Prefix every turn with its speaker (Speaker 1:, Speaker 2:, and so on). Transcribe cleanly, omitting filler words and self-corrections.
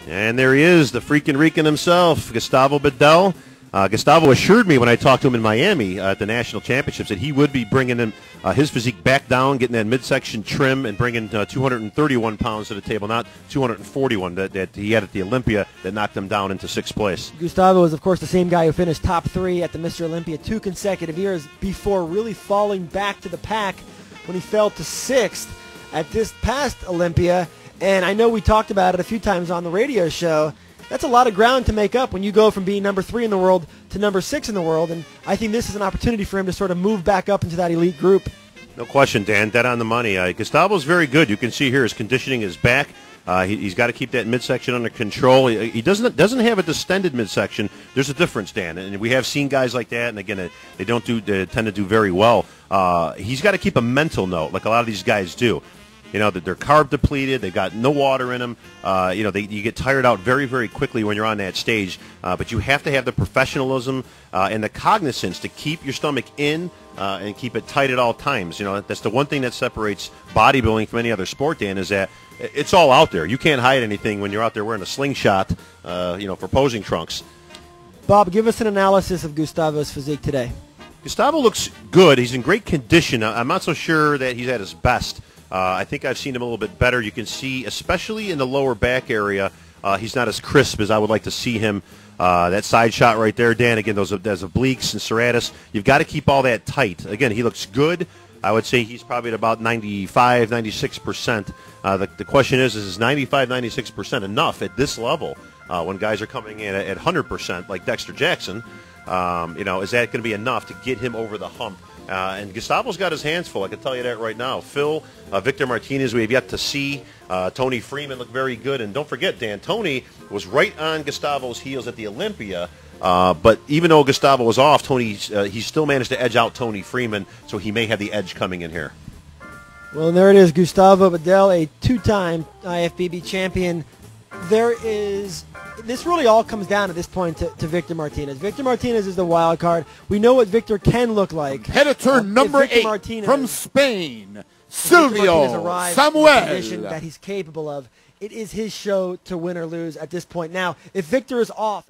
Speaker 1: And there he is, the freaking Rican himself, Gustavo Badell. Gustavo assured me when I talked to him in Miami at the national championships that he would be bringing him his physique back down, getting that midsection trim, and bringing 231 pounds to the table, not 241 that he had at the Olympia that knocked him down into 6th place.
Speaker 2: Gustavo is, of course, the same guy who finished top 3 at the Mr. Olympia 2 consecutive years before really falling back to the pack when he fell to 6th at this past Olympia. And I know we talked about it a few times on the radio show. That's a lot of ground to make up when you go from being number 3 in the world to number 6 in the world, and I think this is an opportunity for him to sort of move back up into that elite group.
Speaker 1: No question, Dan. Dead on the money. Gustavo's very good. You can see here his conditioning is back. He's got to keep that midsection under control. He doesn't have a distended midsection. There's a difference, Dan, and we have seen guys like that, and again, they tend to do very well. He's got to keep a mental note, like a lot of these guys do. You know, that they're carb depleted, they've got no water in them. You get tired out very, very quickly when you're on that stage. But you have to have the professionalism and the cognizance to keep your stomach in and keep it tight at all times. You know, that's the one thing that separates bodybuilding from any other sport, Dan, is that it's all out there. You can't hide anything when you're out there wearing a slingshot, for posing trunks.
Speaker 2: Bob, give us an analysis of Gustavo's physique today.
Speaker 1: Gustavo looks good. He's in great condition. I'm not so sure that he's at his best. I think I've seen him a little bit better. You can see, especially in the lower back area, he's not as crisp as I would like to see him. That side shot right there, Dan, again, those obliques and serratus, you've got to keep all that tight. Again, he looks good. I would say he's probably at about 95, 96%. The question is 95, 96% enough at this level when guys are coming in at 100% like Dexter Jackson? Is that going to be enough to get him over the hump? And Gustavo's got his hands full, I can tell you that right now. Phil, Victor Martinez, we have yet to see. Tony Freeman looked very good. And don't forget, Dan, Tony was right on Gustavo's heels at the Olympia. But even though Gustavo was off, Tony, he still managed to edge out Tony Freeman, so he may have the edge coming in here.
Speaker 2: Well, and there it is, Gustavo Badell, a 2-time IFBB champion. This really all comes down at this point to Victor Martinez. Victor Martinez is the wild card. We know what Victor can look like.
Speaker 3: Competitor number 8 from Spain, Silvio Samuel.
Speaker 2: That he's capable of. It is his show to win or lose at this point. Now, if Victor is off...